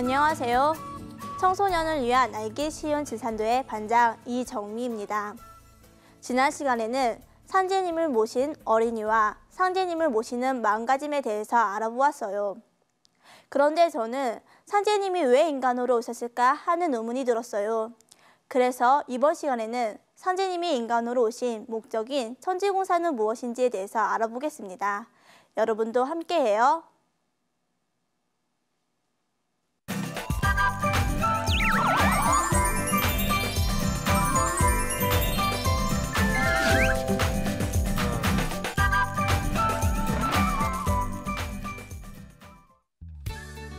안녕하세요. 청소년을 위한 알기 쉬운 지산도의 반장 이정미입니다. 지난 시간에는 상제님을 모신 어린이와 상제님을 모시는 마음가짐에 대해서 알아보았어요. 그런데 저는 상제님이 왜 인간으로 오셨을까 하는 의문이 들었어요. 그래서 이번 시간에는 상제님이 인간으로 오신 목적인 천지공사는 무엇인지에 대해서 알아보겠습니다. 여러분도 함께해요.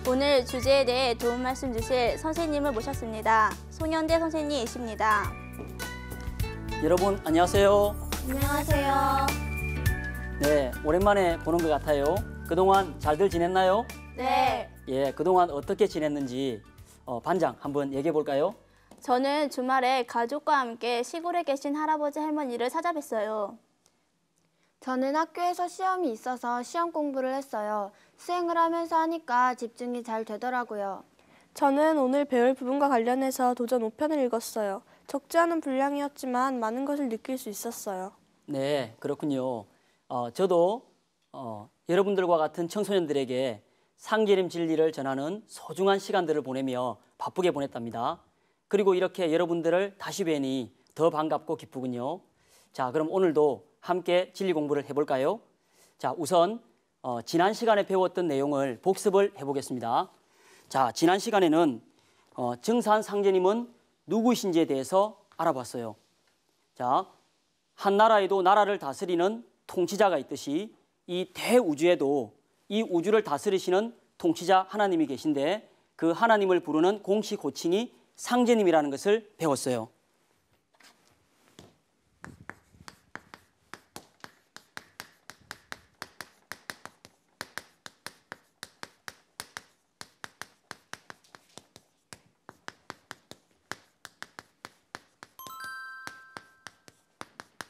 오늘 주제에 대해 도움 말씀 주실 선생님을 모셨습니다. 송현대 선생님이십니다. 여러분 안녕하세요. 안녕하세요. 네, 오랜만에 보는 것 같아요. 그동안 잘들 지냈나요? 네. 예, 그동안 어떻게 지냈는지 반장 한번 얘기해 볼까요? 저는 주말에 가족과 함께 시골에 계신 할아버지 할머니를 찾아뵀어요. 저는 학교에서 시험이 있어서 시험 공부를 했어요. 수행을 하면서 하니까 집중이 잘 되더라고요. 저는 오늘 배울 부분과 관련해서 도전 5편을 읽었어요. 적지 않은 분량이었지만 많은 것을 느낄 수 있었어요. 네, 그렇군요. 저도 여러분들과 같은 청소년들에게 상제님 진리를 전하는 소중한 시간들을 보내며 바쁘게 보냈답니다. 그리고 이렇게 여러분들을 다시 뵈니 더 반갑고 기쁘군요. 자, 그럼 오늘도 함께 진리 공부를 해볼까요? 자, 우선 지난 시간에 배웠던 내용을 복습을 해보겠습니다. 자, 지난 시간에는 정산 상제님은 누구신지에 대해서 알아봤어요. 자, 한 나라에도 나라를 다스리는 통치자가 있듯이 이 대우주에도 이 우주를 다스리시는 통치자 하나님이 계신데 그 하나님을 부르는 공식 호칭이 상제님이라는 것을 배웠어요.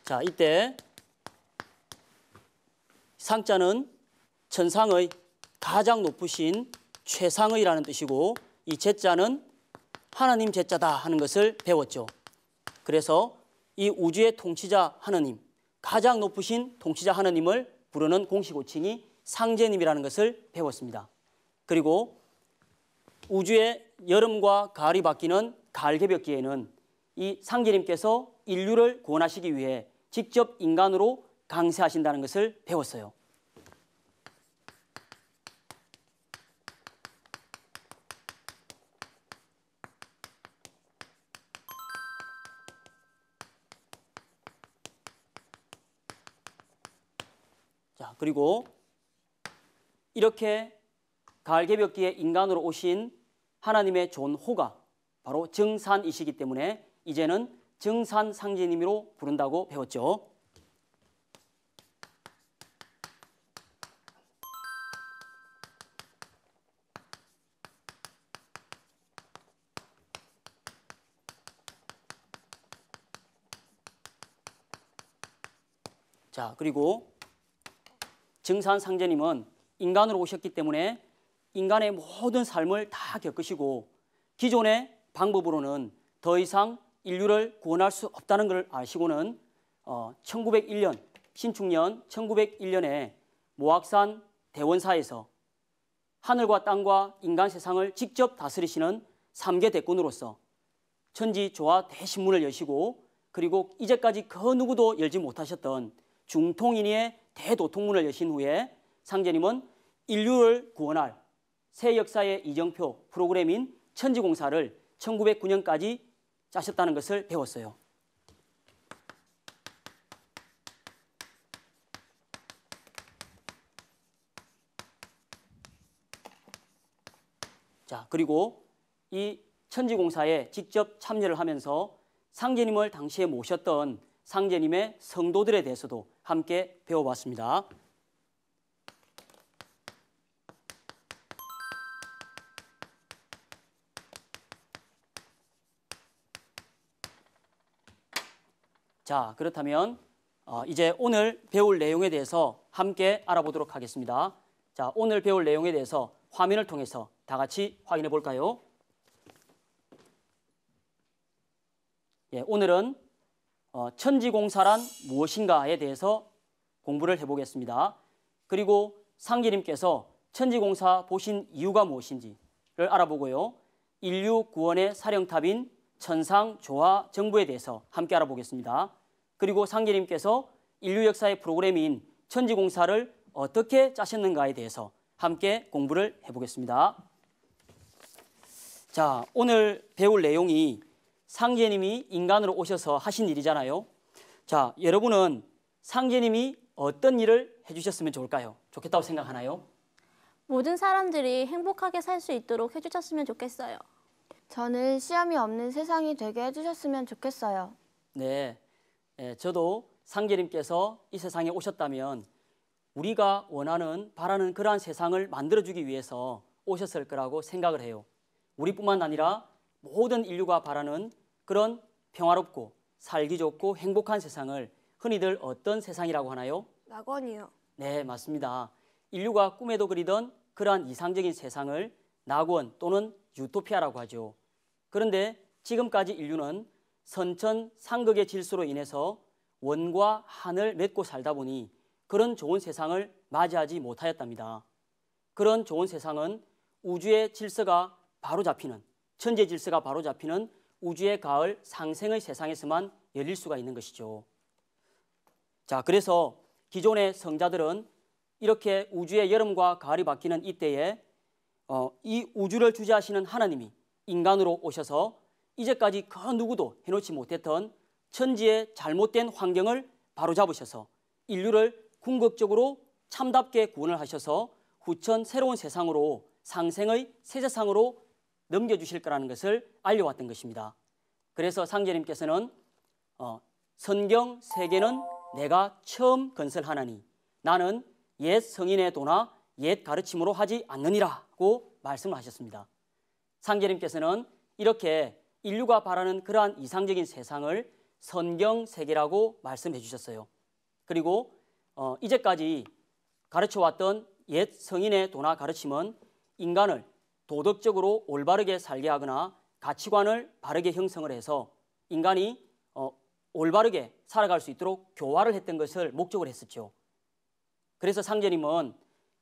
자, 이때 상자는 천상의 가장 높으신 최상의라는 뜻이고 이 제자는 하나님 제자다 하는 것을 배웠죠. 그래서 이 우주의 통치자 하나님, 가장 높으신 통치자 하나님을 부르는 공식 호칭이 상제님이라는 것을 배웠습니다. 그리고 우주의 여름과 가을이 바뀌는 가을 개벽기에는 이 상제님께서 인류를 구원하시기 위해 직접 인간으로 강세하신다는 것을 배웠어요. 자, 그리고 이렇게 가을 개벽기에 인간으로 오신 하나님의 존호가 바로 정산이시기 때문에 이제는 정산 상제님으로 부른다고 배웠죠. 자, 그리고 정산 상제님은 인간으로 오셨기 때문에 인간의 모든 삶을 다 겪으시고 기존의 방법으로는 더 이상 인류를 구원할 수 없다는 걸 아시고는 1901년 신축년 1901년에 모악산 대원사에서 하늘과 땅과 인간 세상을 직접 다스리시는 3개 대권으로서 천지조화 대신문을 여시고 그리고 이제까지 그 누구도 열지 못하셨던 중통인의 대도통문을 여신 후에 상제님은 인류를 구원할 새 역사의 이정표 프로그램인 천지공사를 1909년까지 짜셨다는 것을 배웠어요. 자, 그리고 이 천지공사에 직접 참여를 하면서 상제님을 당시에 모셨던 상제님의 성도들에 대해서도 함께 배워봤습니다. 자, 그렇다면 이제 오늘 배울 내용에 대해서 함께 알아보도록 하겠습니다. 자, 오늘 배울 내용에 대해서 화면을 통해서 다 같이 확인해 볼까요? 예, 오늘은 천지공사란 무엇인가에 대해서 공부를 해보겠습니다. 그리고 상계님께서 천지공사 보신 이유가 무엇인지를 알아보고요. 인류 구원의 사령탑인 천상 조화 정부에 대해서 함께 알아보겠습니다. 그리고 상계님께서 인류 역사의 프로그램인 천지공사를 어떻게 짜셨는가에 대해서 함께 공부를 해보겠습니다. 자, 오늘 배울 내용이 상계님이 인간으로 오셔서 하신 일이잖아요. 자, 여러분은 상계님이 어떤 일을 해주셨으면 좋겠다고 생각하나요? 모든 사람들이 행복하게 살 수 있도록 해주셨으면 좋겠어요. 저는 시험이 없는 세상이 되게 해주셨으면 좋겠어요. 네, 저도 상계님께서 이 세상에 오셨다면 우리가 원하는, 바라는 그러한 세상을 만들어주기 위해서 오셨을 거라고 생각을 해요. 우리뿐만 아니라 모든 인류가 바라는 그런 평화롭고 살기 좋고 행복한 세상을 흔히들 어떤 세상이라고 하나요? 낙원이요. 네, 맞습니다. 인류가 꿈에도 그리던 그러한 이상적인 세상을 낙원 또는 유토피아라고 하죠. 그런데 지금까지 인류는 선천상극의 질서로 인해서 원과 한을 맺고 살다 보니 그런 좋은 세상을 맞이하지 못하였답니다. 그런 좋은 세상은 우주의 질서가 바로잡히는, 천재 질서가 바로잡히는 우주의 가을 상생의 세상에서만 열릴 수가 있는 것이죠. 자, 그래서 기존의 성자들은 이렇게 우주의 여름과 가을이 바뀌는 이때에 이 우주를 주재하시는 하나님이 인간으로 오셔서 이제까지 그 누구도 해놓지 못했던 천지의 잘못된 환경을 바로잡으셔서 인류를 궁극적으로 참답게 구원을 하셔서 후천 새로운 세상으로 상생의 새 세상으로 넘겨주실 거라는 것을 알려왔던 것입니다. 그래서 상제님께서는 성경 세계는 내가 처음 건설하나니 나는 옛 성인의 도나 옛 가르침으로 하지 않느니라고 말씀을 하셨습니다. 상제님께서는 이렇게 인류가 바라는 그러한 이상적인 세상을 성경 세계라고 말씀해 주셨어요. 그리고 이제까지 가르쳐왔던 옛 성인의 도나 가르침은 인간을 도덕적으로 올바르게 살게 하거나 가치관을 바르게 형성을 해서 인간이 올바르게 살아갈 수 있도록 교화를 했던 것을 목적으로 했었죠. 그래서 상제님은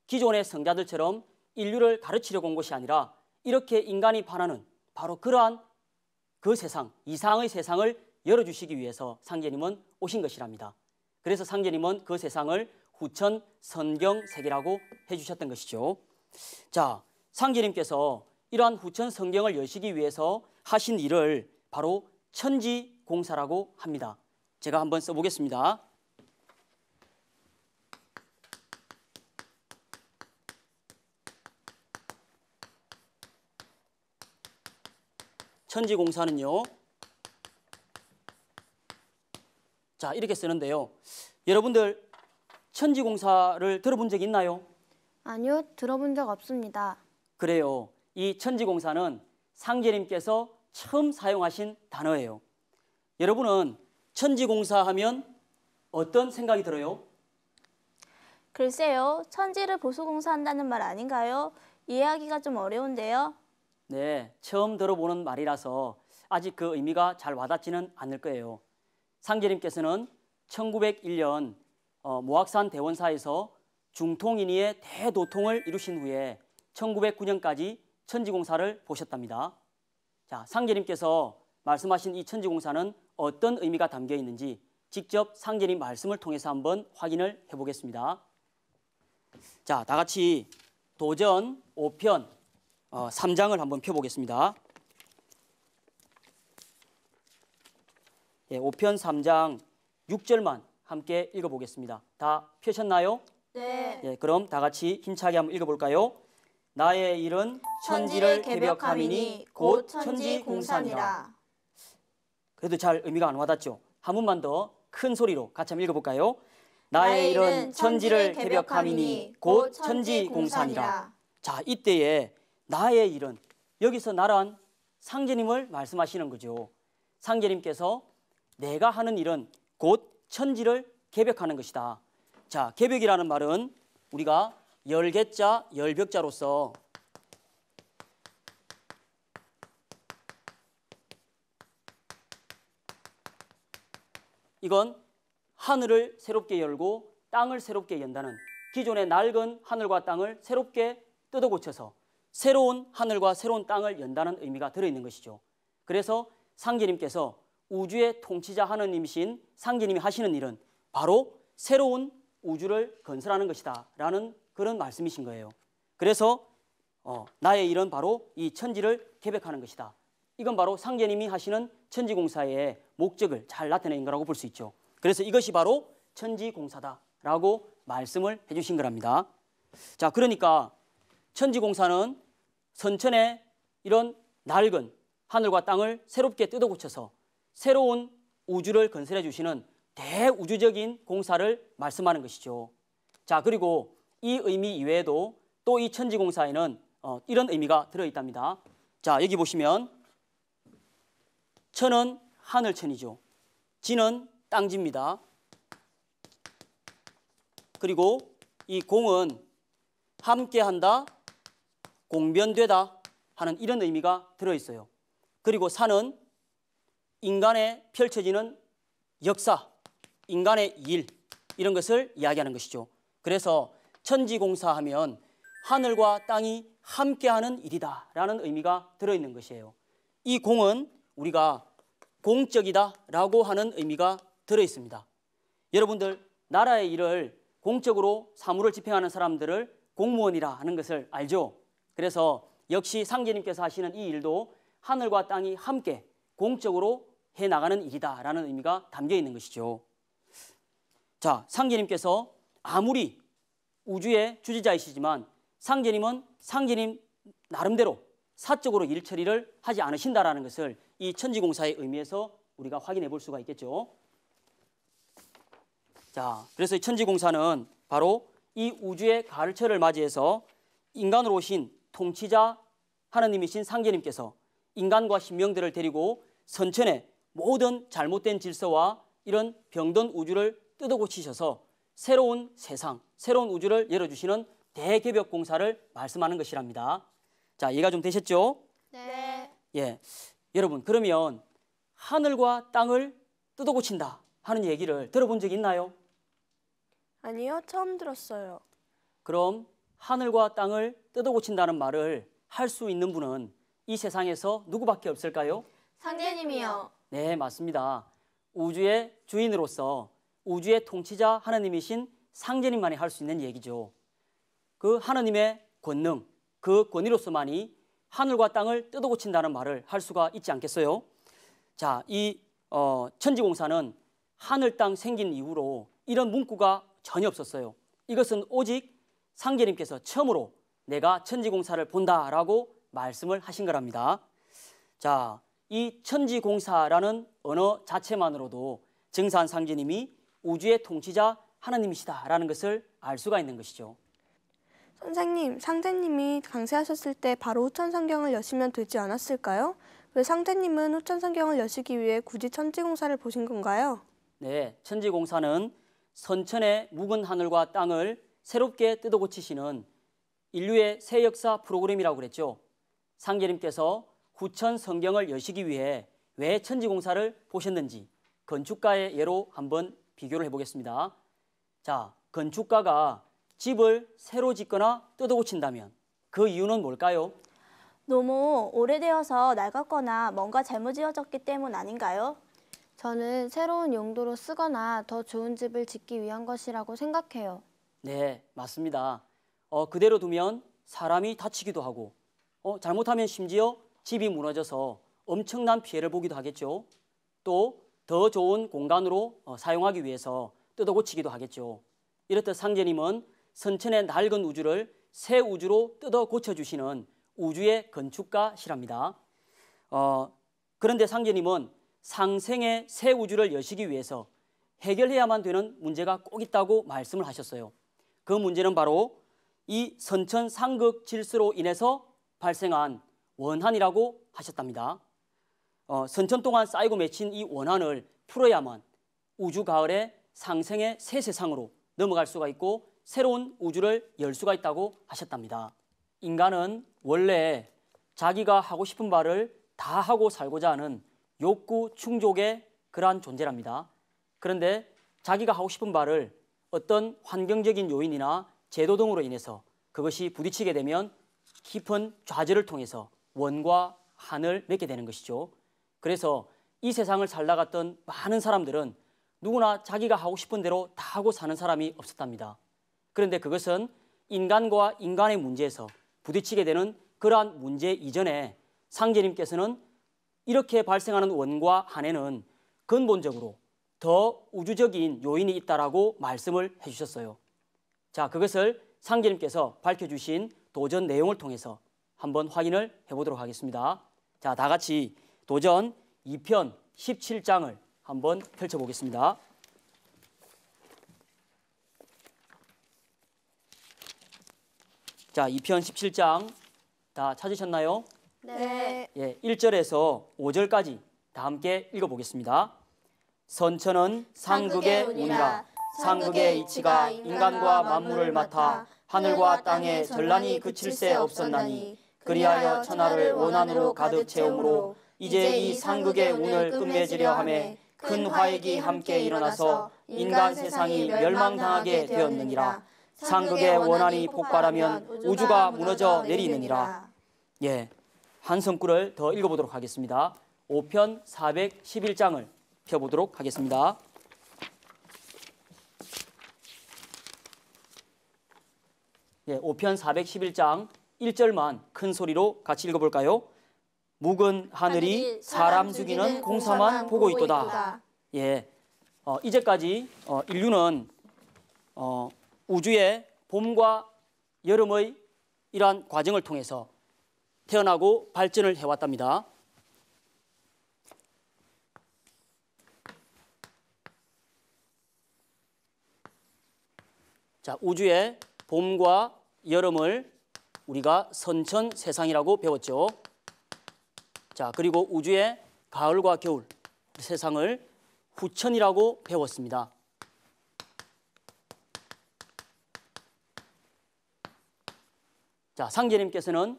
기존의 성자들처럼 인류를 가르치려고 온 것이 아니라 이렇게 인간이 바라는 바로 그러한 그 세상, 이상의 세상을 열어주시기 위해서 상제님은 오신 것이랍니다. 그래서 상제님은 그 세상을 후천 성경 세계라고 해주셨던 것이죠. 자, 상제님께서 이러한 후천 성경을 여시기 위해서 하신 일을 바로 천지공사라고 합니다. 제가 한번 써보겠습니다. 천지공사는요, 자, 이렇게 쓰는데요. 여러분들 천지공사를 들어본 적 있나요? 아니요, 들어본 적 없습니다. 그래요. 이 천지공사는 상제님께서 처음 사용하신 단어예요. 여러분은 천지공사 하면 어떤 생각이 들어요? 글쎄요, 천지를 보수공사한다는 말 아닌가요? 이해하기가 좀 어려운데요. 네, 처음 들어보는 말이라서 아직 그 의미가 잘 와닿지는 않을 거예요. 상제님께서는 1901년 모악산 대원사에서 중통인의의 대도통을 이루신 후에 1909년까지 천지공사를 보셨답니다. 자, 상제님께서 말씀하신 이 천지공사는 어떤 의미가 담겨 있는지 직접 상제님 말씀을 통해서 한번 확인을 해보겠습니다. 자, 다 같이 도전 5편 3장을 한번 펴보겠습니다. 예, 5편 3장 6절만 함께 읽어보겠습니다. 다 펴셨나요? 네. 예, 그럼 다 같이 힘차게 한번 읽어볼까요? 나의 일은 천지를 개벽함이니 곧 천지공사니라. 그래도 잘 의미가 안 와닿죠? 한 번만 더 큰 소리로 같이 한번 읽어볼까요? 나의 일은 천지를 개벽함이니 곧 천지공사니라. 자, 이때에 나의 일은, 여기서 나란 상제님을 말씀하시는 거죠. 상제님께서 내가 하는 일은 곧 천지를 개벽하는 것이다. 자, 개벽이라는 말은 우리가 열개자, 열벽자로서 이건 하늘을 새롭게 열고 땅을 새롭게 연다는, 기존의 낡은 하늘과 땅을 새롭게 뜯어 고쳐서 새로운 하늘과 새로운 땅을 연다는 의미가 들어있는 것이죠. 그래서 상제님께서 우주의 통치자 하느님이신 상제님이 하시는 일은 바로 새로운 우주를 건설하는 것이다 라는 그런 말씀이신 거예요. 그래서 나의 일은 바로 이 천지를 개벽하는 것이다. 이건 바로 상제님이 하시는 천지공사의 목적을 잘 나타낸 거라고 볼 수 있죠. 그래서 이것이 바로 천지공사다라고 말씀을 해주신 거랍니다. 자, 그러니까 천지공사는 선천의 이런 낡은 하늘과 땅을 새롭게 뜯어 고쳐서 새로운 우주를 건설해 주시는 대우주적인 공사를 말씀하는 것이죠. 자, 그리고 이 의미 이외에도 또 이 천지공사에는 이런 의미가 들어있답니다. 자, 여기 보시면 천은 하늘천이죠. 지는 땅지입니다. 그리고 이 공은 함께한다, 공변되다 하는 이런 의미가 들어있어요. 그리고 사는 인간에 펼쳐지는 역사, 인간의 일, 이런 것을 이야기하는 것이죠. 그래서 천지공사하면 하늘과 땅이 함께하는 일이다 라는 의미가 들어있는 것이에요. 이 공은 우리가 공적이다 라고 하는 의미가 들어있습니다. 여러분들, 나라의 일을 공적으로 사무를 집행하는 사람들을 공무원이라 하는 것을 알죠? 그래서 역시 상제님께서 하시는 이 일도 하늘과 땅이 함께 공적으로 해나가는 일이다 라는 의미가 담겨 있는 것이죠. 자, 상제님께서 아무리 우주의 주지자이시지만 상제님은 상제님 나름대로 사적으로 일 처리를 하지 않으신다라는 것을 이 천지공사의 의미에서 우리가 확인해 볼 수가 있겠죠. 자, 그래서 이 천지공사는 바로 이 우주의 가을철을 맞이해서 인간으로 오신 통치자 하느님이신 상제님께서 인간과 신명들을 데리고 선천의 모든 잘못된 질서와 이런 병든 우주를 뜯어 고치셔서 새로운 세상, 새로운 우주를 열어주시는 대개벽 공사를 말씀하는 것이랍니다. 자, 이해가 좀 되셨죠? 네. 예, 여러분, 그러면 하늘과 땅을 뜯어 고친다 하는 얘기를 들어본 적 있나요? 아니요, 처음 들었어요. 그럼 하늘과 땅을 뜯어 고친다는 말을 할 수 있는 분은 이 세상에서 누구밖에 없을까요? 상제님이요. 네, 맞습니다. 우주의 주인으로서 우주의 통치자 하나님이신 상제님만이 할 수 있는 얘기죠. 그 하나님의 권능, 그 권위로서만이 하늘과 땅을 뜯어 고친다는 말을 할 수가 있지 않겠어요? 자, 이 천지공사는 하늘 땅 생긴 이후로 이런 문구가 전혀 없었어요. 이것은 오직 상제님께서 처음으로 내가 천지공사를 본다라고 말씀을 하신 거랍니다. 자, 이 천지공사라는 언어 자체만으로도 증산 상제님이 우주의 통치자 하나님이시다라는 것을 알 수가 있는 것이죠. 선생님, 상제님이 강세하셨을 때 바로 후천성경을 여시면 되지 않았을까요? 왜 상제님은 후천성경을 여시기 위해 굳이 천지공사를 보신 건가요? 네, 천지공사는 선천의 묵은 하늘과 땅을 새롭게 뜯어 고치시는 인류의 새 역사 프로그램이라고 그랬죠. 상제님께서 후천 성경을 여시기 위해 왜 천지공사를 보셨는지 건축가의 예로 한번 비교를 해보겠습니다. 자, 건축가가 집을 새로 짓거나 뜯어 고친다면 그 이유는 뭘까요? 너무 오래되어서 낡았거나 뭔가 잘못 지어졌기 때문 아닌가요? 저는 새로운 용도로 쓰거나 더 좋은 집을 짓기 위한 것이라고 생각해요. 네, 맞습니다. 그대로 두면 사람이 다치기도 하고 잘못하면 심지어 집이 무너져서 엄청난 피해를 보기도 하겠죠. 또 더 좋은 공간으로 사용하기 위해서 뜯어 고치기도 하겠죠. 이렇듯 상제님은 선천의 낡은 우주를 새 우주로 뜯어 고쳐주시는 우주의 건축가시랍니다. 그런데 상제님은 상생의 새 우주를 여시기 위해서 해결해야만 되는 문제가 꼭 있다고 말씀을 하셨어요. 그 문제는 바로 이 선천 상극 질서로 인해서 발생한 원한이라고 하셨답니다. 선천 동안 쌓이고 맺힌 이 원한을 풀어야만 우주 가을의 상생의 새 세상으로 넘어갈 수가 있고 새로운 우주를 열 수가 있다고 하셨답니다. 인간은 원래 자기가 하고 싶은 바를 다 하고 살고자 하는 욕구 충족의 그러한 존재랍니다. 그런데 자기가 하고 싶은 바를 어떤 환경적인 요인이나 제도 등으로 인해서 그것이 부딪히게 되면 깊은 좌절을 통해서 원과 한을 맺게 되는 것이죠. 그래서 이 세상을 살다갔던 많은 사람들은 누구나 자기가 하고 싶은 대로 다 하고 사는 사람이 없었답니다. 그런데 그것은 인간과 인간의 문제에서 부딪히게 되는 그러한 문제 이전에 상제님께서는 이렇게 발생하는 원과 한에는 근본적으로 더 우주적인 요인이 있다라고 말씀을 해주셨어요. 자, 그것을 상제님께서 밝혀주신 도전 내용을 통해서 한번 확인을 해보도록 하겠습니다. 자, 다 같이 도전 2편 17장을 한번 펼쳐보겠습니다. 자, 2편 17장 다 찾으셨나요? 네. 예, 1절에서 5절까지 다 함께 읽어보겠습니다. 선천은 상극의 운이라 상극의 이치가 인간과 만물을 맡아 하늘과 땅에 전란이 그칠 새 없었나니 그리하여 천하를 원한으로 가득 채우므로 이제 이 상극의 운을 끝맺으려 하매 큰 화액이 함께 일어나서 인간 세상이 멸망당하게 되었느니라. 상극의 원한이 폭발하면 우주가 무너져 내리느니라. 예, 한 성구를 더 읽어보도록 하겠습니다. 5편 411장을 펴보도록 하겠습니다. 예, 5편 411장 1절만 큰 소리로 같이 읽어볼까요? 묵은 하늘이 사람 죽이는 공사만 보고 있도다. 예, 이제까지 인류는 우주의 봄과 여름의 이러한 과정을 통해서 태어나고 발전을 해왔답니다. 자, 우주의 봄과 여름을 우리가 선천 세상이라고 배웠죠. 자, 그리고 우주의 가을과 겨울 세상을 후천이라고 배웠습니다. 자, 상제님께서는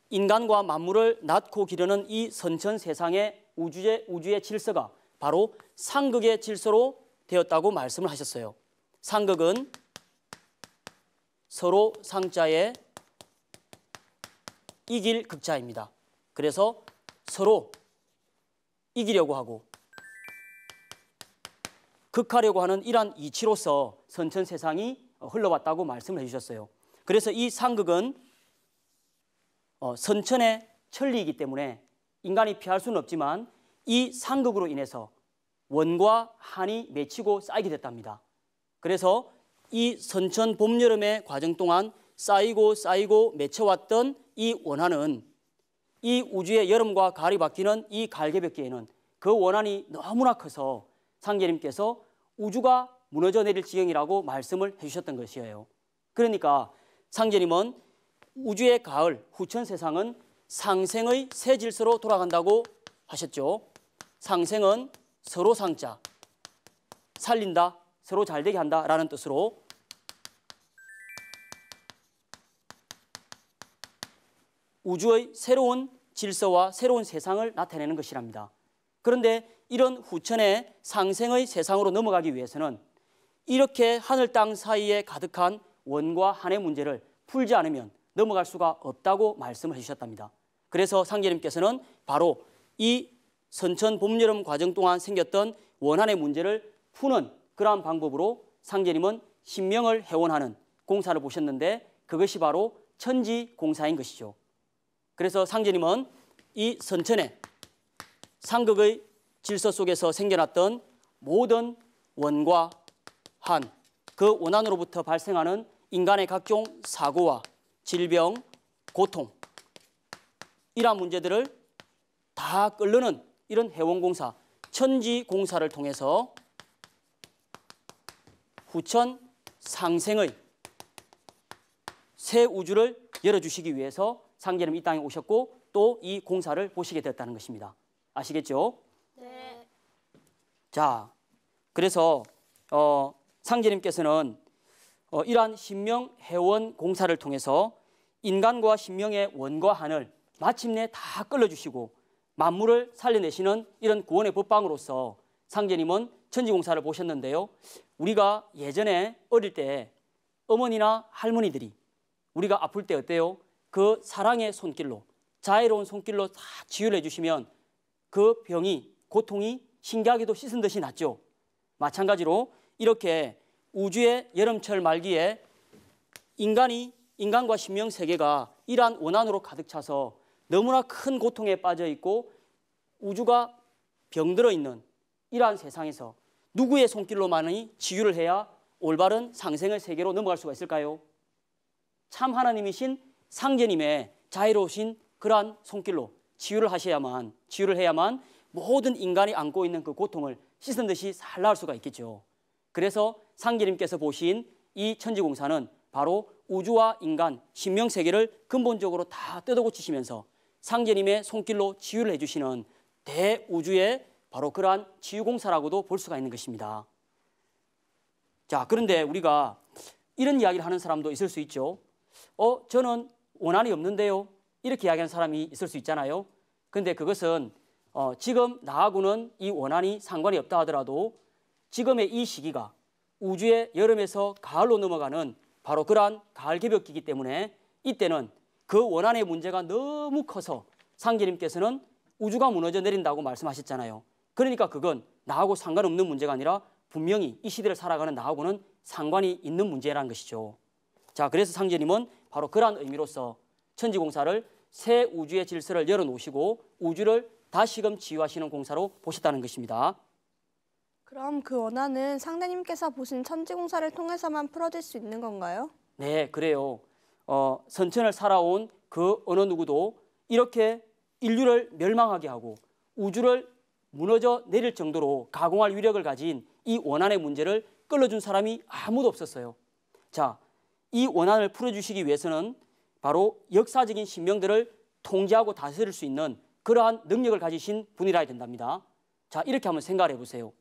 인간과 만물을 낳고 기르는 이 선천 세상의 우주의 질서가 바로 상극의 질서로 되었다고 말씀을 하셨어요. 상극은 서로 상자에 이길 극자입니다. 그래서 서로 이기려고 하고 극하려고 하는 이러한 이치로서 선천 세상이 흘러왔다고 말씀을 해주셨어요. 그래서 이 상극은 선천의 천리이기 때문에 인간이 피할 수는 없지만 이 상극으로 인해서 원과 한이 맺히고 쌓이게 됐답니다. 그래서 이 선천 봄, 여름의 과정 동안 쌓이고 맺혀왔던 이 원한은 이 우주의 여름과 가을이 바뀌는 이 갈개벽계에는 그 원한이 너무나 커서 상제님께서 우주가 무너져 내릴 지경이라고 말씀을 해주셨던 것이에요. 그러니까 상제님은 우주의 가을, 후천 세상은 상생의 새 질서로 돌아간다고 하셨죠. 상생은 서로 상자, 살린다, 서로 잘되게 한다라는 뜻으로 우주의 새로운 질서와 새로운 세상을 나타내는 것이랍니다. 그런데 이런 후천의 상생의 세상으로 넘어가기 위해서는 이렇게 하늘 땅 사이에 가득한 원과 한의 문제를 풀지 않으면 넘어갈 수가 없다고 말씀을 해주셨답니다. 그래서 상제님께서는 바로 이 선천 봄, 여름 과정 동안 생겼던 원한의 문제를 푸는 그러한 방법으로 상제님은 신명을 해원하는 공사를 보셨는데 그것이 바로 천지공사인 것이죠. 그래서 상제님은 이 선천의 상극의 질서 속에서 생겨났던 모든 원과 한, 그 원한으로부터 발생하는 인간의 각종 사고와 질병, 고통, 이러한 문제들을 다 끌르는 이런 해원공사, 천지공사를 통해서 후천 상생의 새 우주를 열어주시기 위해서 상제님 이 땅에 오셨고 또 이 공사를 보시게 됐다는 것입니다. 아시겠죠? 네. 자, 그래서 상제님께서는 이러한 신명 해원 공사를 통해서 인간과 신명의 원과 한을 마침내 다 끌어주시고 만물을 살려내시는 이런 구원의 법방으로서 상제님은 천지공사를 보셨는데요. 우리가 예전에 어릴 때 어머니나 할머니들이 우리가 아플 때 어때요? 그 사랑의 손길로, 자애로운 손길로 다 치유를 해주시면 그 병이, 고통이 신기하게도 씻은 듯이 낫죠. 마찬가지로 이렇게 우주의 여름철 말기에 인간과 신명 세계가 이러한 원한으로 가득 차서 너무나 큰 고통에 빠져 있고 우주가 병들어 있는 이러한 세상에서 누구의 손길로만이 치유를 해야 올바른 상생의 세계로 넘어갈 수가 있을까요? 참 하나님이신 상제님의 자애로우신 그러한 손길로 치유를 해야만 모든 인간이 안고 있는 그 고통을 씻은 듯이 살라할 수가 있겠죠. 그래서 상제님께서 보신 이 천지공사는 바로 우주와 인간, 신명세계를 근본적으로 다 뜯어고치시면서 상제님의 손길로 치유를 해주시는 대우주의 바로 그러한 치유공사라고도 볼 수가 있는 것입니다. 자, 그런데 우리가 이런 이야기를 하는 사람도 있을 수 있죠. 저는 원한이 없는데요. 이렇게 이야기하는 사람이 있을 수 있잖아요. 그런데 그것은 지금 나하고는 이 원한이 상관이 없다 하더라도 지금의 이 시기가 우주의 여름에서 가을로 넘어가는 바로 그러한 가을 개벽기이기 때문에 이때는 그 원한의 문제가 너무 커서 상제님께서는 우주가 무너져 내린다고 말씀하셨잖아요. 그러니까 그건 나하고 상관없는 문제가 아니라 분명히 이 시대를 살아가는 나하고는 상관이 있는 문제라는 것이죠. 자, 그래서 상제님은 바로 그러한 의미로서 천지공사를 새 우주의 질서를 열어놓으시고 우주를 다시금 치유하시는 공사로 보셨다는 것입니다. 그럼 그 원한은 상대님께서 보신 천지공사를 통해서만 풀어질 수 있는 건가요? 네, 그래요. 선천을 살아온 그 어느 누구도 이렇게 인류를 멸망하게 하고 우주를 무너져 내릴 정도로 가공할 위력을 가진 이 원한의 문제를 끌어준 사람이 아무도 없었어요. 자, 이 원한을 풀어주시기 위해서는 바로 역사적인 신명들을 통제하고 다스릴 수 있는 그러한 능력을 가지신 분이라야 된답니다. 자, 이렇게 한번 생각을 해보세요.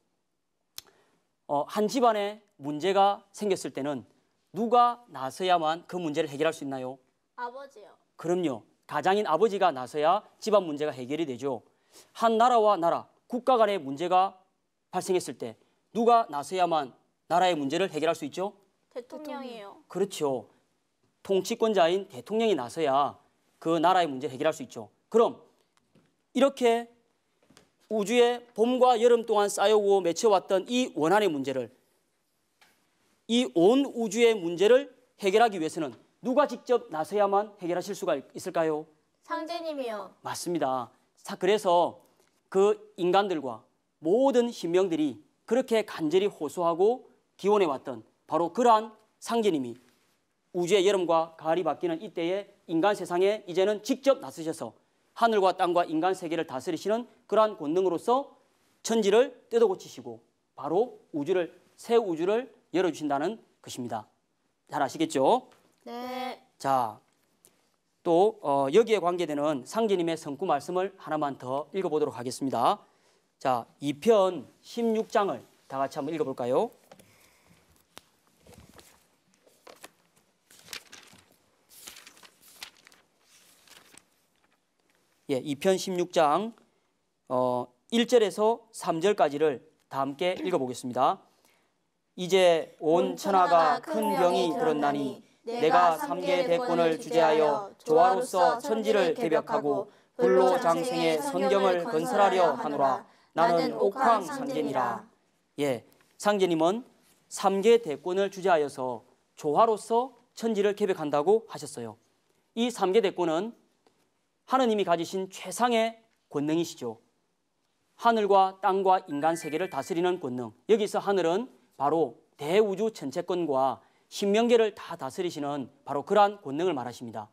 한 집안에 문제가 생겼을 때는 누가 나서야만 그 문제를 해결할 수 있나요? 아버지요. 그럼요. 가장인 아버지가 나서야 집안 문제가 해결이 되죠. 한 나라와 나라, 국가 간의 문제가 발생했을 때 누가 나서야만 나라의 문제를 해결할 수 있죠? 대통령이요. 그렇죠. 통치권자인 대통령이 나서야 그 나라의 문제를 해결할 수 있죠. 그럼 이렇게 우주의 봄과 여름 동안 쌓여오고 맺혀왔던 이 원한의 문제를, 이 온 우주의 문제를 해결하기 위해서는 누가 직접 나서야만 해결하실 수가 있을까요? 상제님이요. 맞습니다. 그래서 그 인간들과 모든 신명들이 그렇게 간절히 호소하고 기원해왔던 바로 그러한 상제님이 우주의 여름과 가을이 바뀌는 이때에 인간 세상에 이제는 직접 나서셔서 하늘과 땅과 인간 세계를 다스리시는 그러한 권능으로서 천지를 뜯어고치시고 바로 새 우주를 열어주신다는 것입니다. 잘 아시겠죠? 네. 자, 또 여기에 관계되는 상제님의 성구 말씀을 하나만 더 읽어보도록 하겠습니다. 자, 2편 16장을 다 같이 한번 읽어볼까요? 예, 2편 16장 1절에서 3절까지를 다 함께 읽어보겠습니다. 이제 온 천하가 큰 병이 들었나니 내가 삼계 대권을 주재하여 조화로서 천지를 개벽하고 불로 장생의 선경을 건설하려 하노라. 나는 옥황 상제니라. 예, 상제님은 삼계 대권을 주재하여서 조화로서 천지를 개벽한다고 하셨어요. 이 삼계 대권은 하느님이 가지신 최상의 권능이시죠. 하늘과 땅과 인간 세계를 다스리는 권능. 여기서 하늘은 바로 대우주 전체권과 신명계를 다 다스리시는 바로 그러한 권능을 말하십니다.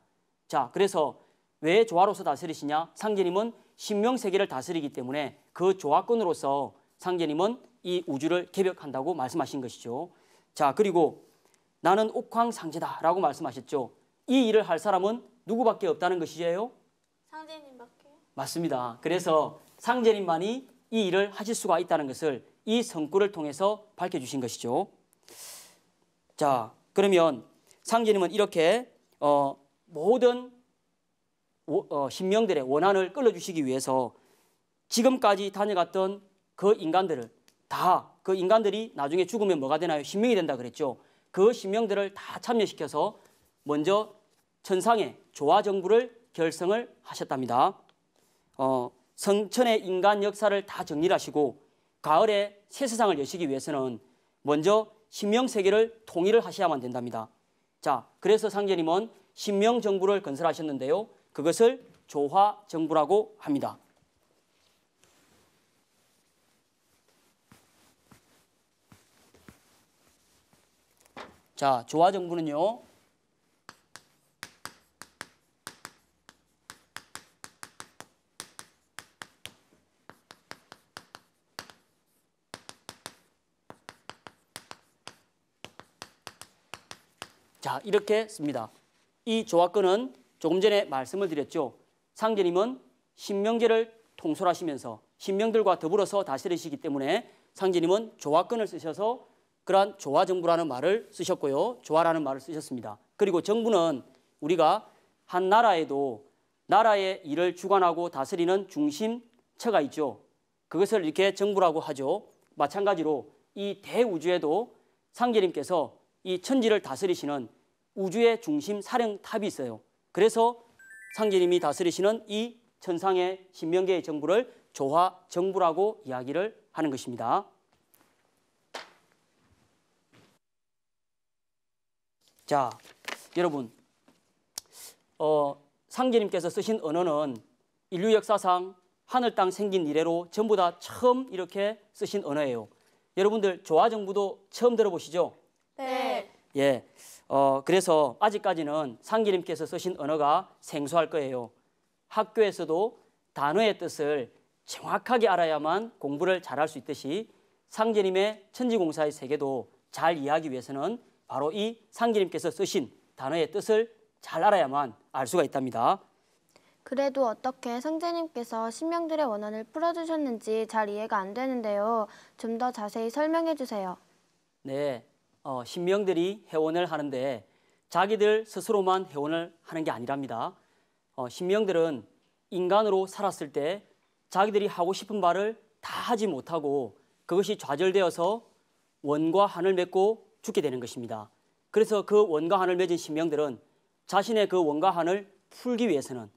자, 그래서 왜 조화로서 다스리시냐? 상제님은 신명세계를 다스리기 때문에 그 조화권으로서 상제님은 이 우주를 개벽한다고 말씀하신 것이죠. 자, 그리고 나는 옥황상제다라고 말씀하셨죠. 이 일을 할 사람은 누구밖에 없다는 것이죠? 상제님밖에. 맞습니다. 그래서 상제님만이 이 일을 하실 수가 있다는 것을 이 성구를 통해서 밝혀주신 것이죠. 자, 그러면 상제님은 이렇게 모든 신명들의 원한을 끌어주시기 위해서 지금까지 다녀갔던 그 인간들을 다 그 인간들이 나중에 죽으면 뭐가 되나요? 신명이 된다 그랬죠. 그 신명들을 다 참여시켜서 먼저 천상의 조화정부를 결성을 하셨답니다. 성천의 인간 역사를 다 정리를 하시고 가을에 새 세상을 여시기 위해서는 먼저 신명세계를 통일을 하셔야만 된답니다. 자, 그래서 상제님은 신명정부를 건설하셨는데요. 그것을 조화정부라고 합니다. 자, 조화정부는요. 자, 이렇게 씁니다. 이 조화권은 조금 전에 말씀을 드렸죠. 상제님은 신명계를 통솔하시면서 신명들과 더불어서 다스리시기 때문에 상제님은 조화권을 쓰셔서 그러한 조화정부라는 말을 쓰셨고요. 조화라는 말을 쓰셨습니다. 그리고 정부는 우리가 한 나라에도 나라의 일을 주관하고 다스리는 중심처가 있죠. 그것을 이렇게 정부라고 하죠. 마찬가지로 이 대우주에도 상제님께서 이 천지를 다스리시는 우주의 중심 사령탑이 있어요. 그래서 상제님이 다스리시는 이 천상의 신명계의 정부를 조화정부라고 이야기를 하는 것입니다. 자, 여러분, 상제님께서 쓰신 언어는 인류 역사상 하늘 땅 생긴 이래로 전부 다 처음 이렇게 쓰신 언어예요. 여러분들 조화정부도 처음 들어보시죠? 네. 예. 그래서 아직까지는 상제님께서 쓰신 언어가 생소할 거예요. 학교에서도 단어의 뜻을 정확하게 알아야만 공부를 잘할 수 있듯이 상제님의 천지공사의 세계도 잘 이해하기 위해서는 바로 이 상제님께서 쓰신 단어의 뜻을 잘 알아야만 알 수가 있답니다. 그래도 어떻게 상제님께서 신명들의 원언을 풀어주셨는지 잘 이해가 안 되는데요. 좀 더 자세히 설명해 주세요. 네, 신명들이 해원을 하는데 자기들 스스로만 해원을 하는 게 아니랍니다. 신명들은 인간으로 살았을 때 자기들이 하고 싶은 말을 다 하지 못하고 그것이 좌절되어서 원과 한을 맺고 죽게 되는 것입니다. 그래서 그 원과 한을 맺은 신명들은 자신의 그 원과 한을 풀기 위해서는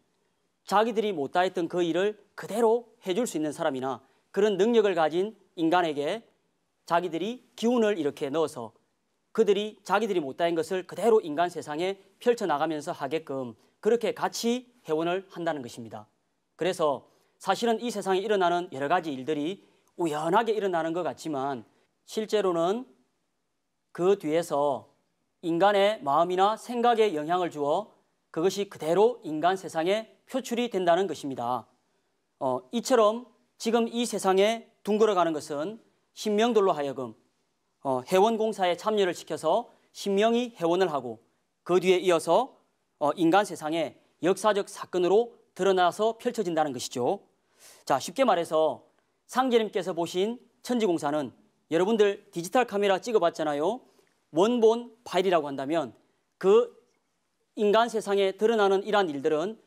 자기들이 못다했던 그 일을 그대로 해줄 수 있는 사람이나 그런 능력을 가진 인간에게 자기들이 기운을 이렇게 넣어서 그들이 자기들이 못다한 것을 그대로 인간 세상에 펼쳐나가면서 하게끔 그렇게 같이 해원을 한다는 것입니다. 그래서 사실은 이 세상에 일어나는 여러 가지 일들이 우연하게 일어나는 것 같지만 실제로는 그 뒤에서 인간의 마음이나 생각에 영향을 주어 그것이 그대로 인간 세상에 표출이 된다는 것입니다. 이처럼 지금 이 세상에 둥글어가는 것은 신명들로 하여금 해원공사에 참여를 시켜서 신명이 해원을 하고 그 뒤에 이어서 인간 세상에 역사적 사건으로 드러나서 펼쳐진다는 것이죠. 자, 쉽게 말해서 상제님께서 보신 천지공사는 여러분들 디지털 카메라 찍어봤잖아요. 원본 파일이라고 한다면 그 인간 세상에 드러나는 이러한 일들은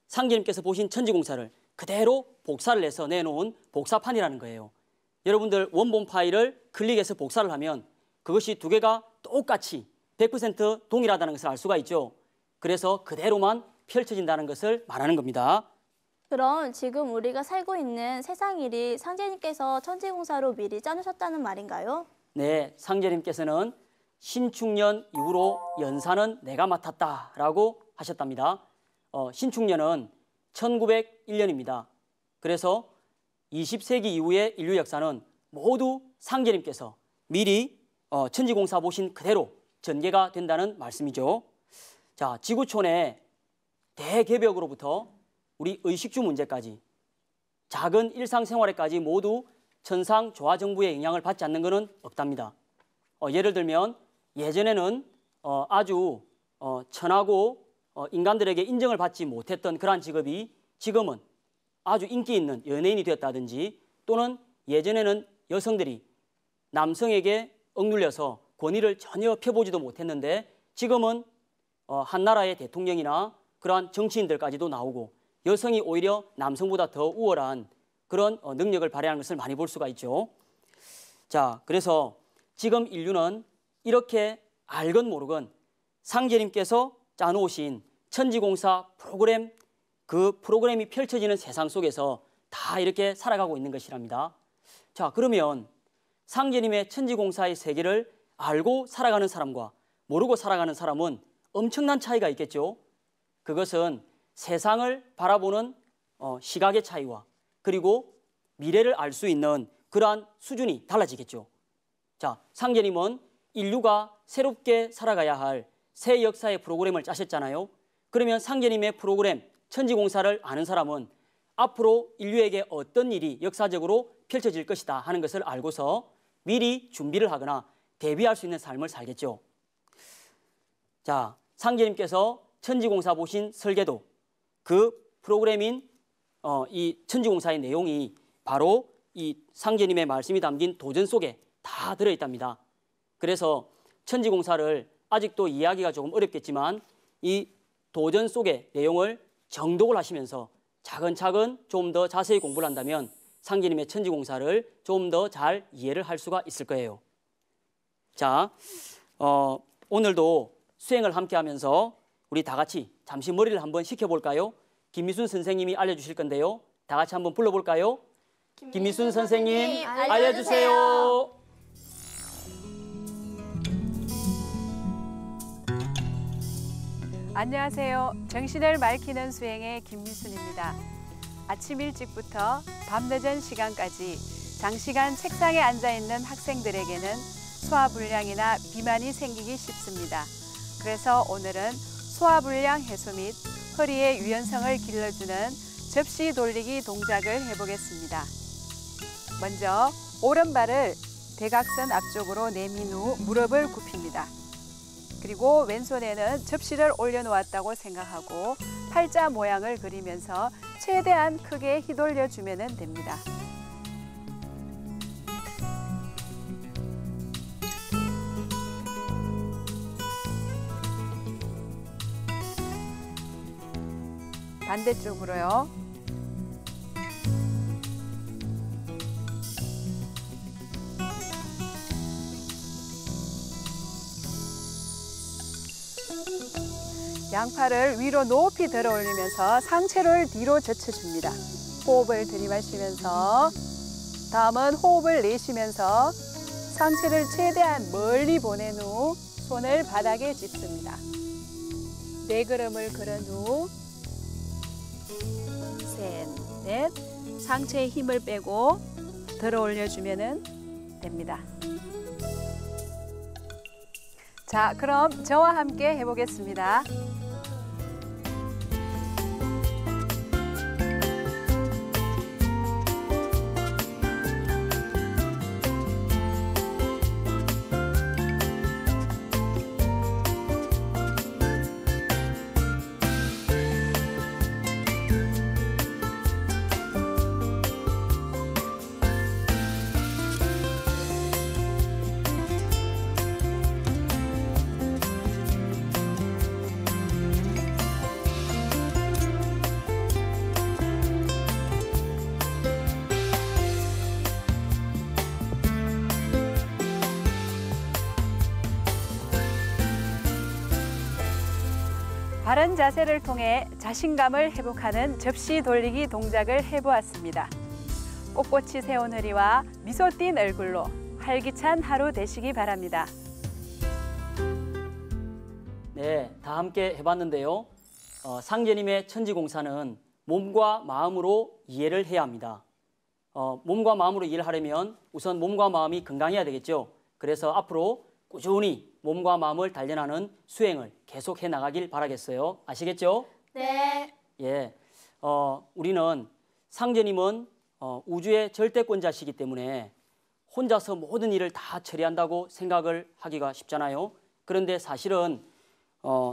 상제님께서 보신 천지공사를 그대로 복사를 해서 내놓은 복사판이라는 거예요. 여러분들 원본 파일을 클릭해서 복사를 하면 그것이 두 개가 똑같이 100% 동일하다는 것을 알 수가 있죠. 그래서 그대로만 펼쳐진다는 것을 말하는 겁니다. 그럼 지금 우리가 살고 있는 세상 일이 상제님께서 천지공사로 미리 짜놓으셨다는 말인가요? 네, 상제님께서는 신축년 이후로 연사는 내가 맡았다라고 하셨답니다. 신축년은 1901년입니다. 그래서 20세기 이후의 인류 역사는 모두 상제님께서 미리 천지공사 보신 그대로 전개가 된다는 말씀이죠. 자, 지구촌의 대개벽으로부터 우리 의식주 문제까지 작은 일상생활에까지 모두 천상 조화정부의 영향을 받지 않는 것은 없답니다. 예를 들면 예전에는 아주 천하고 인간들에게 인정을 받지 못했던 그러한 직업이 지금은 아주 인기 있는 연예인이 되었다든지 또는 예전에는 여성들이 남성에게 억눌려서 권위를 전혀 펴보지도 못했는데 지금은 한 나라의 대통령이나 그러한 정치인들까지도 나오고 여성이 오히려 남성보다 더 우월한 그런 능력을 발휘하는 것을 많이 볼 수가 있죠. 자, 그래서 지금 인류는 이렇게 알건 모르건 상제님께서 짜놓으신 천지공사 프로그램, 그 프로그램이 펼쳐지는 세상 속에서 다 이렇게 살아가고 있는 것이랍니다. 자, 그러면 상제님의 천지공사의 세계를 알고 살아가는 사람과 모르고 살아가는 사람은 엄청난 차이가 있겠죠. 그것은 세상을 바라보는 시각의 차이와 그리고 미래를 알 수 있는 그러한 수준이 달라지겠죠. 자, 상제님은 인류가 새롭게 살아가야 할 새 역사의 프로그램을 짜셨잖아요. 그러면 상제님의 프로그램 천지공사를 아는 사람은 앞으로 인류에게 어떤 일이 역사적으로 펼쳐질 것이다 하는 것을 알고서 미리 준비를 하거나 대비할 수 있는 삶을 살겠죠. 자, 상제님께서 천지공사 보신 설계도, 그 프로그램인 이 천지공사의 내용이 바로 이 상제님의 말씀이 담긴 도전 속에 다 들어있답니다. 그래서 천지공사를 아직도 이해하기가 조금 어렵겠지만 이 도전 속의 내용을 정독을 하시면서 차근차근 좀 더 자세히 공부를 한다면 상제님의 천지공사를 좀 더 잘 이해를 할 수가 있을 거예요. 자, 오늘도 수행을 함께 하면서 우리 다 같이 잠시 머리를 한번 식혀볼까요? 김미순 선생님이 알려주실 건데요. 다 같이 한번 불러볼까요? 김미순 선생님, 알려주세요. 안녕하세요. 정신을 맑히는 수행의 김미순입니다. 아침 일찍부터 밤늦은 시간까지 장시간 책상에 앉아있는 학생들에게는 소화불량이나 비만이 생기기 쉽습니다. 그래서 오늘은 소화불량 해소 및 허리의 유연성을 길러주는 접시 돌리기 동작을 해보겠습니다. 먼저 오른발을 대각선 앞쪽으로 내민 후 무릎을 굽힙니다. 그리고 왼손에는 접시를 올려놓았다고 생각하고 팔자 모양을 그리면서 최대한 크게 휘돌려주면 됩니다. 반대쪽으로요. 양팔을 위로 높이 들어 올리면서 상체를 뒤로 젖혀줍니다. 호흡을 들이마시면서 다음은 호흡을 내쉬면서 상체를 최대한 멀리 보낸 후 손을 바닥에 짚습니다. 네 걸음을 걸은 후 셋, 넷, 상체에 힘을 빼고 들어 올려주면 됩니다. 자, 그럼 저와 함께 해보겠습니다. 바른 자세를 통해 자신감을 회복하는 접시 돌리기 동작을 해보았습니다. 꼿꼿이 세운 허리와 미소 띤 얼굴로 활기찬 하루 되시기 바랍니다. 네, 다 함께 해봤는데요. 상제님의 천지공사는 몸과 마음으로 이해를 해야 합니다. 몸과 마음으로 이해를 하려면 우선 몸과 마음이 건강해야 되겠죠. 그래서 앞으로 꾸준히 몸과 마음을 단련하는 수행을 계속해 나가길 바라겠어요. 아시겠죠? 네. 예, 우리는 상제님은 우주의 절대권자시기 때문에 혼자서 모든 일을 다 처리한다고 생각을 하기가 쉽잖아요. 그런데 사실은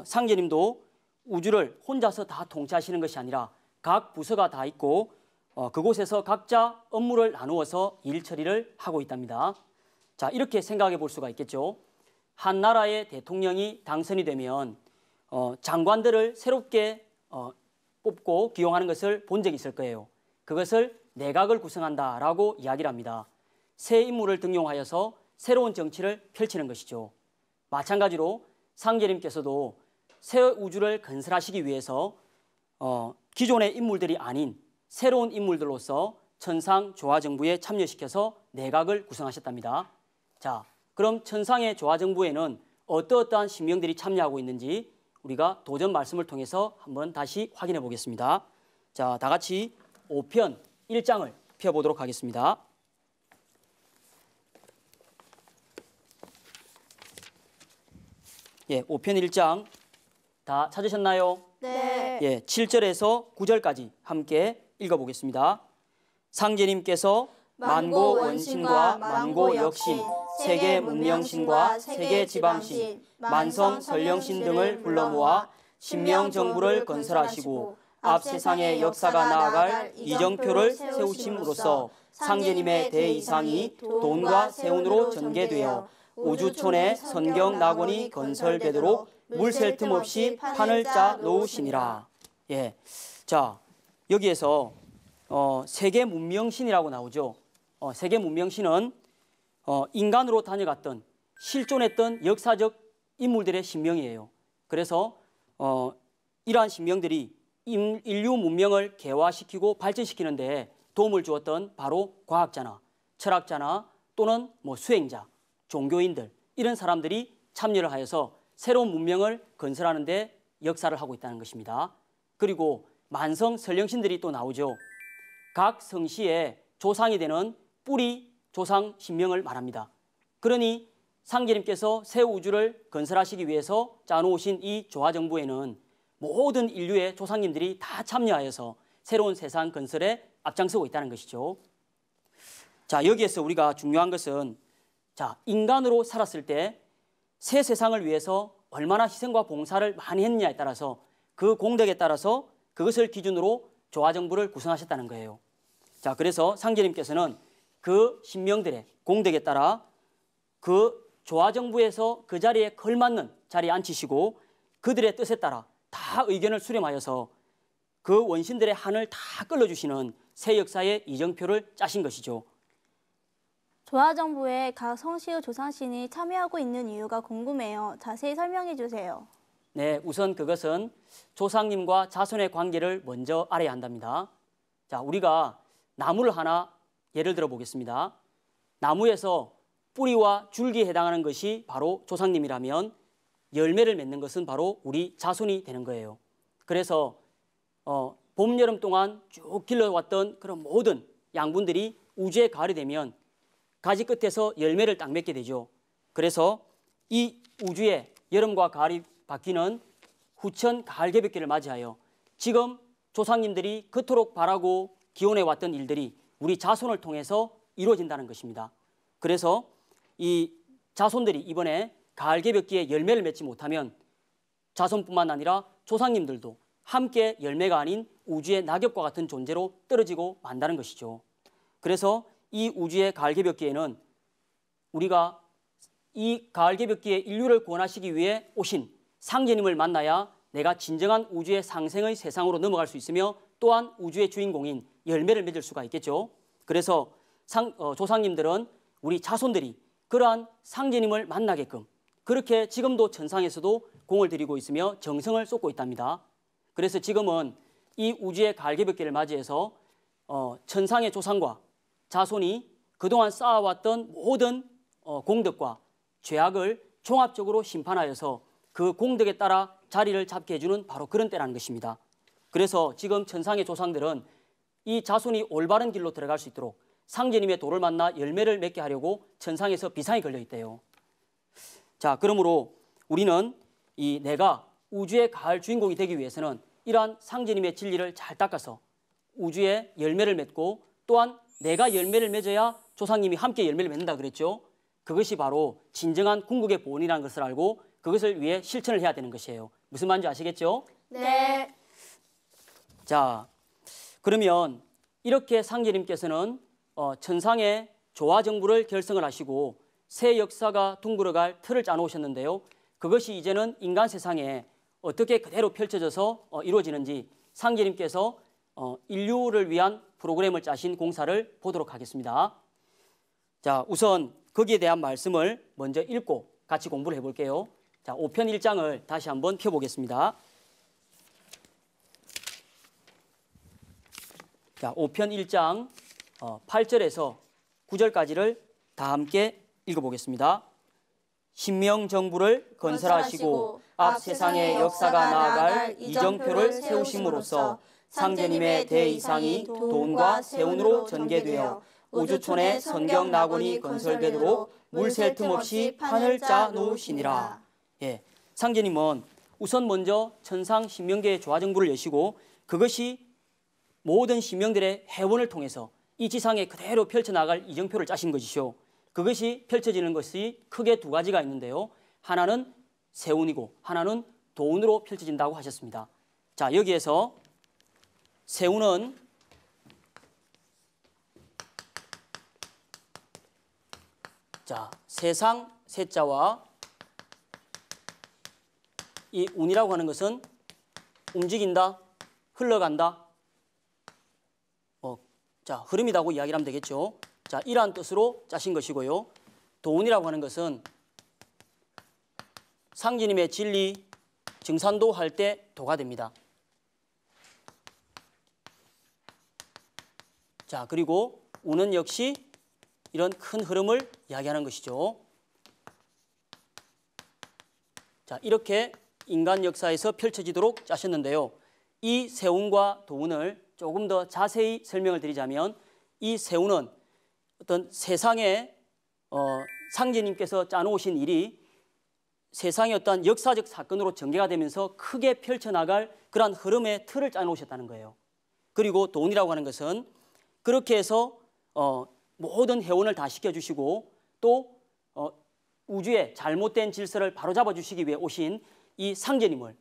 상제님도 우주를 혼자서 다 통치하시는 것이 아니라 각 부서가 다 있고 그곳에서 각자 업무를 나누어서 일 처리를 하고 있답니다. 자, 이렇게 생각해 볼 수가 있겠죠. 한 나라의 대통령이 당선이 되면 장관들을 새롭게 뽑고 기용하는 것을 본 적이 있을 거예요. 그것을 내각을 구성한다라고 이야기를 합니다. 새 인물을 등용하여서 새로운 정치를 펼치는 것이죠. 마찬가지로 상제님께서도 새 우주를 건설하시기 위해서 기존의 인물들이 아닌 새로운 인물들로서 천상 조화정부에 참여시켜서 내각을 구성하셨답니다. 자, 그럼 천상의 조화정부에는 어떠한 신명들이 참여하고 있는지 우리가 도전 말씀을 통해서 한번 다시 확인해 보겠습니다. 자, 다 같이 5편 1장을 펴보도록 하겠습니다. 예, 5편 1장 다 찾으셨나요? 네. 예, 7절에서 9절까지 함께 읽어보겠습니다. 상제님께서 만고 원신과 만고 역신, 세계 문명신과 세계 지방신, 만성 설령신 등을 불러 모아 신명 정부를 건설하시고 앞 세상의 역사가 나아갈 이정표를 세우심으로써 상제님의 대이상이 돈과 세운으로 전개되어 우주촌에 선경 낙원이 건설되도록 물샐 틈 없이 판을 짜 놓으시니라. 예, 자 여기에서 세계 문명신이라고 나오죠. 세계 문명신은 인간으로 다녀갔던 실존했던 역사적 인물들의 신명이에요. 그래서 이러한 신명들이 인류 문명을 개화시키고 발전시키는 데 도움을 주었던 바로 과학자나 철학자나 또는 수행자, 종교인들 이런 사람들이 참여를 하여서 새로운 문명을 건설하는 데 역사를 하고 있다는 것입니다. 그리고 만성 설령신들이 또 나오죠. 각 성씨의 조상이 되는 뿌리 조상 신명을 말합니다. 그러니 상제님께서 새 우주를 건설하시기 위해서 짜놓으신 이 조화정부에는 모든 인류의 조상님들이 다 참여하여서 새로운 세상 건설에 앞장서고 있다는 것이죠. 자, 여기에서 우리가 중요한 것은 인간으로 살았을 때 새 세상을 위해서 얼마나 희생과 봉사를 많이 했느냐에 따라서 그 공덕에 따라서 그것을 기준으로 조화정부를 구성하셨다는 거예요. 자, 그래서 상제님께서는 그 신명들의 공덕에 따라 그 조화정부에서 그 자리에 걸맞는 자리에 앉히시고 그들의 뜻에 따라 다 의견을 수렴하여서 그 원신들의 한을 다 끌어주시는 새 역사의 이정표를 짜신 것이죠. 조화정부에 각 성씨의 조상신이 참여하고 있는 이유가 궁금해요. 자세히 설명해 주세요. 네, 우선 그것은 조상님과 자손의 관계를 먼저 알아야 한답니다. 자, 우리가 나무를 하나 예를 들어 보겠습니다. 나무에서 뿌리와 줄기에 해당하는 것이 바로 조상님이라면 열매를 맺는 것은 바로 우리 자손이 되는 거예요. 그래서 봄, 여름 동안 쭉 길러왔던 그런 모든 양분들이 우주에 가을이 되면 가지 끝에서 열매를 딱 맺게 되죠. 그래서 이 우주에 여름과 가을이 바뀌는 후천 가을 개벽기를 맞이하여 지금 조상님들이 그토록 바라고 기원해왔던 일들이 우리 자손을 통해서 이루어진다는 것입니다. 그래서 이 자손들이 이번에 가을 개벽기에 열매를 맺지 못하면 자손뿐만 아니라 조상님들도 함께 열매가 아닌 우주의 낙엽과 같은 존재로 떨어지고 만다는 것이죠. 그래서 이 우주의 가을 개벽기에는 우리가 이 가을 개벽기에 인류를 구원하시기 위해 오신 상제님을 만나야 내가 진정한 우주의 상생의 세상으로 넘어갈 수 있으며 또한 우주의 주인공인 열매를 맺을 수가 있겠죠. 그래서 조상님들은 우리 자손들이 그러한 상제님을 만나게끔 그렇게 지금도 천상에서도 공을 들이고 있으며 정성을 쏟고 있답니다. 그래서 지금은 이 우주의 가을 개벽기를 맞이해서 천상의 조상과 자손이 그동안 쌓아왔던 모든 공덕과 죄악을 종합적으로 심판하여서 그 공덕에 따라 자리를 잡게 해주는 바로 그런 때라는 것입니다. 그래서 지금 천상의 조상들은 이 자손이 올바른 길로 들어갈 수 있도록 상제님의 도를 만나 열매를 맺게 하려고 천상에서 비상이 걸려 있대요. 자, 그러므로 우리는 내가 우주의 가을 주인공이 되기 위해서는 이러한 상제님의 진리를 잘 닦아서 우주의 열매를 맺고 또한 내가 열매를 맺어야 조상님이 함께 열매를 맺는다 그랬죠. 그것이 바로 진정한 궁극의 보온이라는 것을 알고 그것을 위해 실천을 해야 되는 것이에요. 무슨 말인지 아시겠죠? 네. 자, 그러면 이렇게 상제님께서는 천상의 조화정부를 결성을 하시고 새 역사가 둥글어갈 틀을 짜놓으셨는데요. 그것이 이제는 인간 세상에 어떻게 그대로 펼쳐져서 이루어지는지 상제님께서 인류를 위한 프로그램을 짜신 공사를 보도록 하겠습니다. 자, 우선 거기에 대한 말씀을 먼저 읽고 같이 공부를 해볼게요. 자, 5편 1장을 다시 한번 펴보겠습니다. 자, 5편 1장 8절에서 9절까지를 다 함께 읽어보겠습니다. 신명정부를 건설하시고 앞 세상의 역사가 나아갈 이정표를 세우심으로써 상제님의 대이상이 돈과 세운으로 전개되어 우주촌에 성경 낙원이 건설되도록 물샐 틈 없이 판을 짜 놓으시니라. 예, 상제님은 우선 먼저 천상 신명계의 조화정부를 여시고 그것이 모든 신명들의 회원을 통해서 이 지상에 그대로 펼쳐나갈 이정표를 짜신 것이죠. 그것이 펼쳐지는 것이 크게 두 가지가 있는데요. 하나는 세운이고 하나는 도운으로 펼쳐진다고 하셨습니다. 자, 여기에서 세운은 자, 세상 세자와 이 운이라고 하는 것은 움직인다, 흘러간다, 자, 흐름이라고 이야기를 하면 되겠죠. 자, 이러한 뜻으로 짜신 것이고요. 도운이라고 하는 것은 상제님의 진리, 증산도 할 때 도가 됩니다. 자, 그리고 운은 역시 이런 큰 흐름을 이야기하는 것이죠. 자, 이렇게 인간 역사에서 펼쳐지도록 짜셨는데요. 이 세운과 도운을 조금 더 자세히 설명을 드리자면 이 세운은 어떤 세상에 상제님께서 짜놓으신 일이 세상의 어떤 역사적 사건으로 전개가 되면서 크게 펼쳐나갈 그러한 흐름의 틀을 짜놓으셨다는 거예요. 그리고 도운이라고 하는 것은 그렇게 해서 모든 회원을 다 시켜주시고 또 우주의 잘못된 질서를 바로잡아 주시기 위해 오신 이 상제님을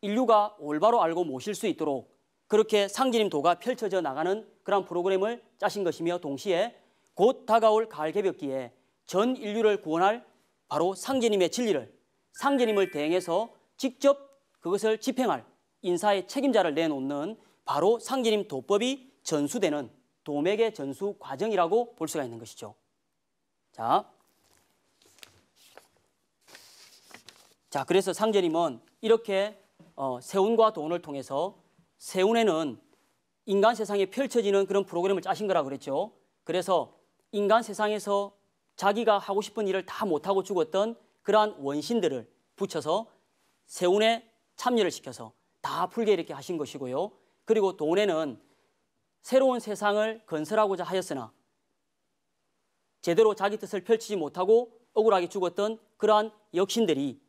인류가 올바로 알고 모실 수 있도록 그렇게 상제님 도가 펼쳐져 나가는 그런 프로그램을 짜신 것이며 동시에 곧 다가올 가을 개벽기에 전 인류를 구원할 바로 상제님의 진리를 상제님을 대행해서 직접 그것을 집행할 인사의 책임자를 내놓는 바로 상제님 도법이 전수되는 도맥의 전수 과정이라고 볼 수가 있는 것이죠. 자, 그래서 상제님은 이렇게 세운과 도운을 통해서 세운에는 인간 세상에 펼쳐지는 그런 프로그램을 짜신 거라고 그랬죠. 그래서 인간 세상에서 자기가 하고 싶은 일을 다 못하고 죽었던 그러한 원신들을 붙여서 세운에 참여를 시켜서 다 풀게 이렇게 하신 것이고요. 그리고 도운에는 새로운 세상을 건설하고자 하였으나 제대로 자기 뜻을 펼치지 못하고 억울하게 죽었던 그러한 역신들이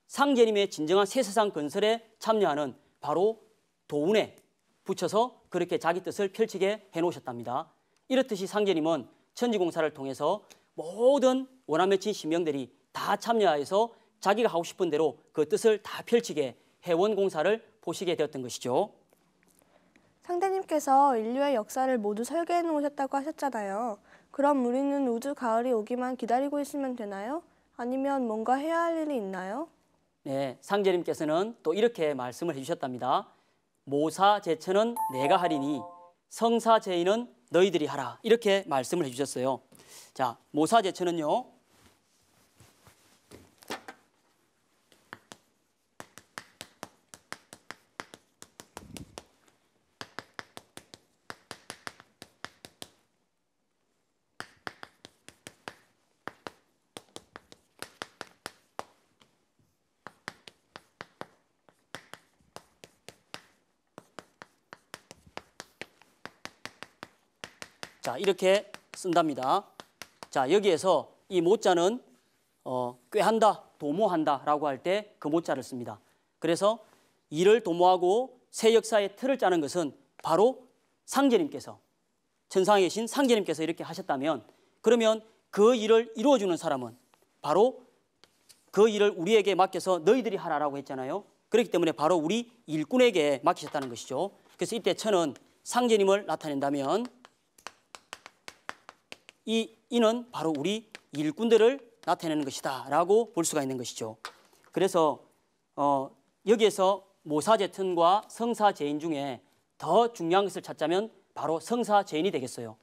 상제님의 진정한 새 세상 건설에 참여하는 바로 도운에 붙여서 그렇게 자기 뜻을 펼치게 해놓으셨답니다. 이렇듯이 상제님은 천지공사를 통해서 모든 원한 맺힌 신명들이 다 참여하여서 자기가 하고 싶은 대로 그 뜻을 다 펼치게 회원공사를 보시게 되었던 것이죠. 상대님께서 인류의 역사를 모두 설계해 놓으셨다고 하셨잖아요. 그럼 우리는 우주 가을이 오기만 기다리고 있으면 되나요? 아니면 뭔가 해야 할 일이 있나요? 네, 상제님께서는 또 이렇게 말씀을 해주셨답니다. 모사제천은 내가 하리니 성사제의는 너희들이 하라. 이렇게 말씀을 해주셨어요. 자, 모사제천은요. 자, 이렇게 쓴답니다. 자, 여기에서 이 모자는 꾀한다, 도모한다라고 할 때 그 모자를 씁니다. 그래서 일을 도모하고 새 역사의 틀을 짜는 것은 바로 상제님께서 천상에 계신 상제님께서 이렇게 하셨다면 그러면 그 일을 이루어주는 사람은 바로 그 일을 우리에게 맡겨서 너희들이 하라라고 했잖아요. 그렇기 때문에 바로 우리 일꾼에게 맡기셨다는 것이죠. 그래서 이때 천은 상제님을 나타낸다면 이는 바로 우리 일꾼들을 나타내는 것이다 라고 볼 수가 있는 것이죠. 그래서 여기에서 모사제천과 성사제인 중에 더 중요한 것을 찾자면 바로 성사제인이 되겠어요.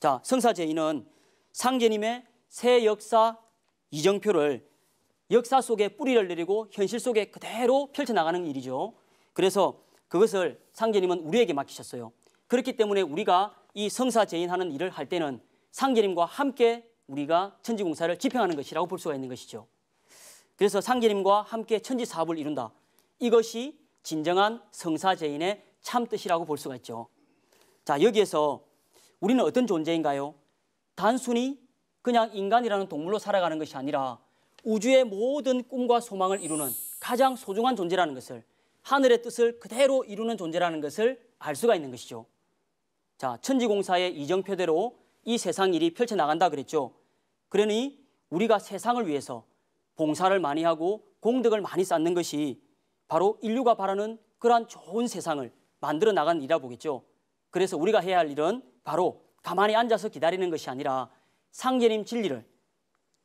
자, 성사제인은 상제님의 새 역사 이정표를 역사 속에 뿌리를 내리고 현실 속에 그대로 펼쳐나가는 일이죠. 그래서 그것을 상제님은 우리에게 맡기셨어요. 그렇기 때문에 우리가 이 성사제인하는 일을 할 때는 상제님과 함께 우리가 천지공사를 집행하는 것이라고 볼 수가 있는 것이죠. 그래서 상제님과 함께 천지사업을 이룬다. 이것이 진정한 성사제인의 참뜻이라고 볼 수가 있죠. 자, 여기에서 우리는 어떤 존재인가요? 단순히 그냥 인간이라는 동물로 살아가는 것이 아니라 우주의 모든 꿈과 소망을 이루는 가장 소중한 존재라는 것을, 하늘의 뜻을 그대로 이루는 존재라는 것을 알 수가 있는 것이죠. 자, 천지공사의 이정표대로 이 세상 일이 펼쳐나간다 그랬죠. 그러니 우리가 세상을 위해서 봉사를 많이 하고 공덕을 많이 쌓는 것이 바로 인류가 바라는 그러한 좋은 세상을 만들어 나가는 일이라 보겠죠. 그래서 우리가 해야 할 일은 바로 가만히 앉아서 기다리는 것이 아니라 상제님 진리를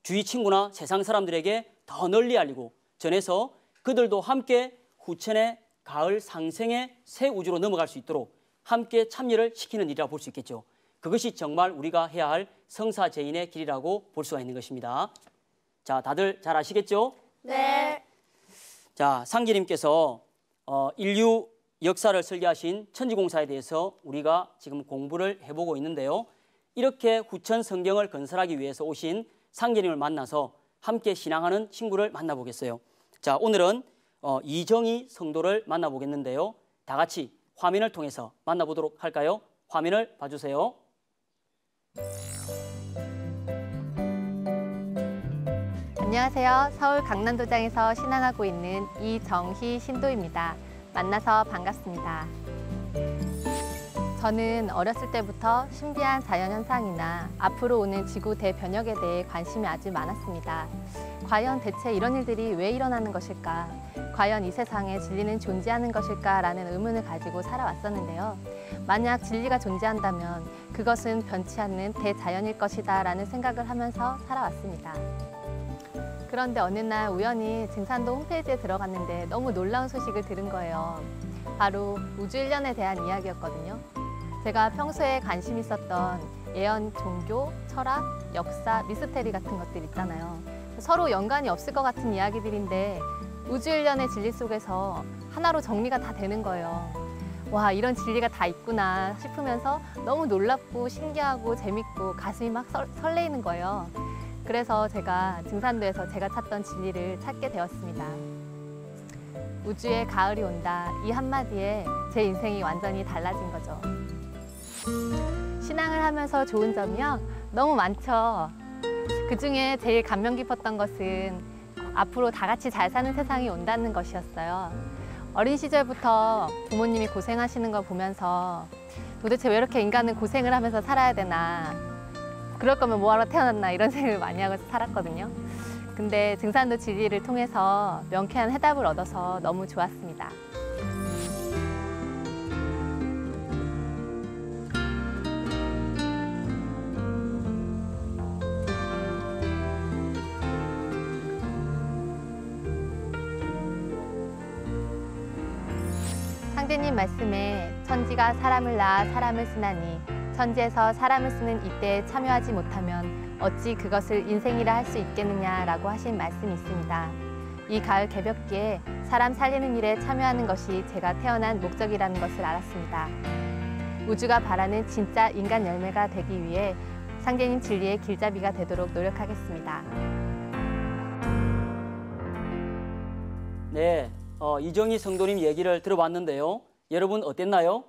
주위 친구나 세상 사람들에게 더 널리 알리고 전해서 그들도 함께 후천의 가을 상생의 새 우주로 넘어갈 수 있도록 함께 참여를 시키는 일이라 볼 수 있겠죠. 그것이 정말 우리가 해야 할 성사제인의 길이라고 볼 수가 있는 것입니다. 자, 다들 잘 아시겠죠? 네. 자, 상제님께서 인류 역사를 설계하신 천지공사에 대해서 우리가 지금 공부를 해보고 있는데요. 이렇게 후천 성경을 건설하기 위해서 오신 상제님을 만나서 함께 신앙하는 친구를 만나보겠어요. 자, 오늘은 이정희 성도를 만나보겠는데요. 다 같이 화면을 통해서 만나보도록 할까요? 화면을 봐주세요. 안녕하세요. 서울 강남도장에서 신앙하고 있는 이정희 신도입니다. 만나서 반갑습니다. 저는 어렸을 때부터 신비한 자연현상이나 앞으로 오는 지구 대변혁에 대해 관심이 아주 많았습니다. 과연 대체 이런 일들이 왜 일어나는 것일까? 과연 이 세상에 진리는 존재하는 것일까라는 의문을 가지고 살아왔었는데요. 만약 진리가 존재한다면 그것은 변치 않는 대자연일 것이다 라는 생각을 하면서 살아왔습니다. 그런데 어느 날 우연히 증산도 홈페이지에 들어갔는데 너무 놀라운 소식을 들은 거예요. 바로 우주 1년에 대한 이야기였거든요. 제가 평소에 관심 있었던 예언, 종교, 철학, 역사, 미스테리 같은 것들 있잖아요. 서로 연관이 없을 것 같은 이야기들인데 우주 1년의 진리 속에서 하나로 정리가 다 되는 거예요. 와, 이런 진리가 다 있구나 싶으면서 너무 놀랍고 신기하고 재밌고 가슴이 막 설레이는 거예요. 그래서 제가 증산도에서 제가 찾던 진리를 찾게 되었습니다. 우주에 가을이 온다, 이 한마디에 제 인생이 완전히 달라진 거죠. 신앙을 하면서 좋은 점이요? 너무 많죠. 그중에 제일 감명 깊었던 것은 앞으로 다 같이 잘 사는 세상이 온다는 것이었어요. 어린 시절부터 부모님이 고생하시는 걸 보면서 도대체 왜 이렇게 인간은 고생을 하면서 살아야 되나, 그럴 거면 뭐하러 태어났나 이런 생각을 많이 하고 살았거든요. 근데 증산도 진리를 통해서 명쾌한 해답을 얻어서 너무 좋았습니다. 상제님 말씀에 천지가 사람을 낳아 사람을 쓰나니 천지에서 사람을 쓰는 이때에 참여하지 못하면 어찌 그것을 인생이라 할 수 있겠느냐라고 하신 말씀이 있습니다. 이 가을 개벽기에 사람 살리는 일에 참여하는 것이 제가 태어난 목적이라는 것을 알았습니다. 우주가 바라는 진짜 인간 열매가 되기 위해 상제님 진리의 길잡이가 되도록 노력하겠습니다. 네, 이정희 성도님 얘기를 들어봤는데요. 여러분 어땠나요?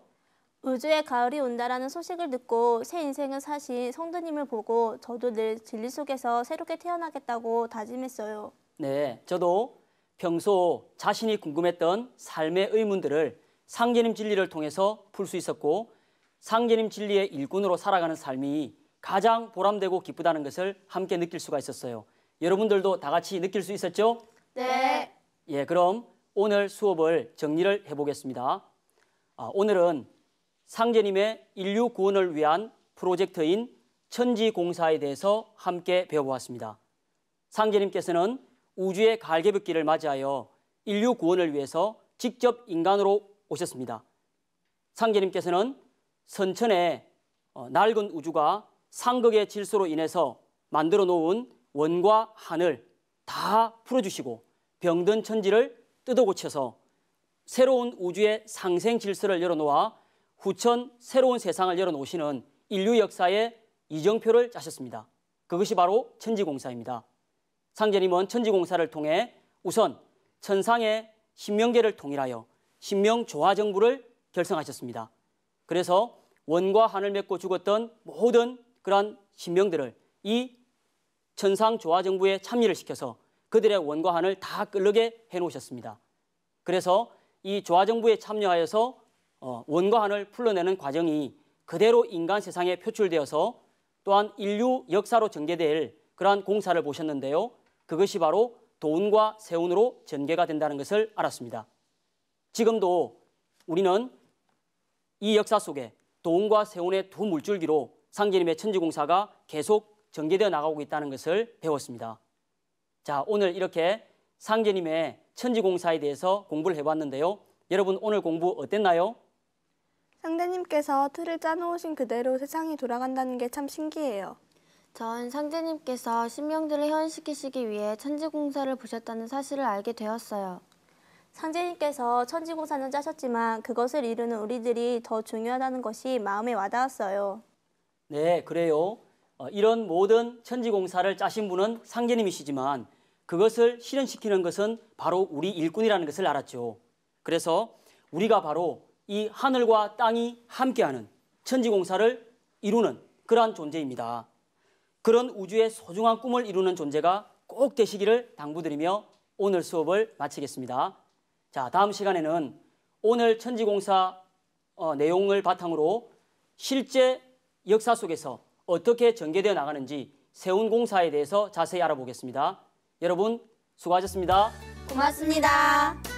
우주에 가을이 온다라는 소식을 듣고 새 인생을 사신 성도님을 보고 저도 늘 진리 속에서 새롭게 태어나겠다고 다짐했어요. 네, 저도 평소 자신이 궁금했던 삶의 의문들을 상제님 진리를 통해서 풀 수 있었고 상제님 진리의 일꾼으로 살아가는 삶이 가장 보람되고 기쁘다는 것을 함께 느낄 수가 있었어요. 여러분들도 다 같이 느낄 수 있었죠? 네. 예, 그럼 오늘 수업을 정리를 해보겠습니다. 오늘은 상제님의 인류 구원을 위한 프로젝트인 천지공사에 대해서 함께 배워보았습니다. 상제님께서는 우주의 가을개벽기를 맞이하여 인류 구원을 위해서 직접 인간으로 오셨습니다. 상제님께서는 선천의 낡은 우주가 상극의 질서로 인해서 만들어 놓은 원과 한을 다 풀어주시고 병든 천지를 뜯어 고쳐서 새로운 우주의 상생 질서를 열어놓아 후천 새로운 세상을 열어놓으시는 인류 역사의 이정표를 짜셨습니다. 그것이 바로 천지공사입니다. 상제님은 천지공사를 통해 우선 천상의 신명계를 통일하여 신명조화정부를 결성하셨습니다. 그래서 원과 한을 맺고 죽었던 모든 그러한 신명들을 이 천상조화정부에 참여를 시켜서 그들의 원과 한을 다 끌르게 해놓으셨습니다. 그래서 이 조화정부에 참여하여서 원과 한을 풀러내는 과정이 그대로 인간 세상에 표출되어서 또한 인류 역사로 전개될 그러한 공사를 보셨는데요. 그것이 바로 도운과 세운으로 전개가 된다는 것을 알았습니다. 지금도 우리는 이 역사 속에 도운과 세운의 두 물줄기로 상제님의 천지공사가 계속 전개되어 나가고 있다는 것을 배웠습니다. 자, 오늘 이렇게 상제님의 천지공사에 대해서 공부를 해봤는데요. 여러분 오늘 공부 어땠나요? 상제님께서 틀을 짜놓으신 그대로 세상이 돌아간다는 게 참 신기해요. 전 상제님께서 신명들을 회원시키시기 위해 천지공사를 보셨다는 사실을 알게 되었어요. 상제님께서 천지공사는 짜셨지만 그것을 이루는 우리들이 더 중요하다는 것이 마음에 와닿았어요. 네, 그래요. 이런 모든 천지공사를 짜신 분은 상제님이시지만 그것을 실현시키는 것은 바로 우리 일꾼이라는 것을 알았죠. 그래서 우리가 바로 이 하늘과 땅이 함께하는 천지공사를 이루는 그러한 존재입니다. 그런 우주의 소중한 꿈을 이루는 존재가 꼭 되시기를 당부드리며 오늘 수업을 마치겠습니다. 자, 다음 시간에는 오늘 천지공사 내용을 바탕으로 실제 역사 속에서 어떻게 전개되어 나가는지 세운공사에 대해서 자세히 알아보겠습니다. 여러분 수고하셨습니다. 고맙습니다.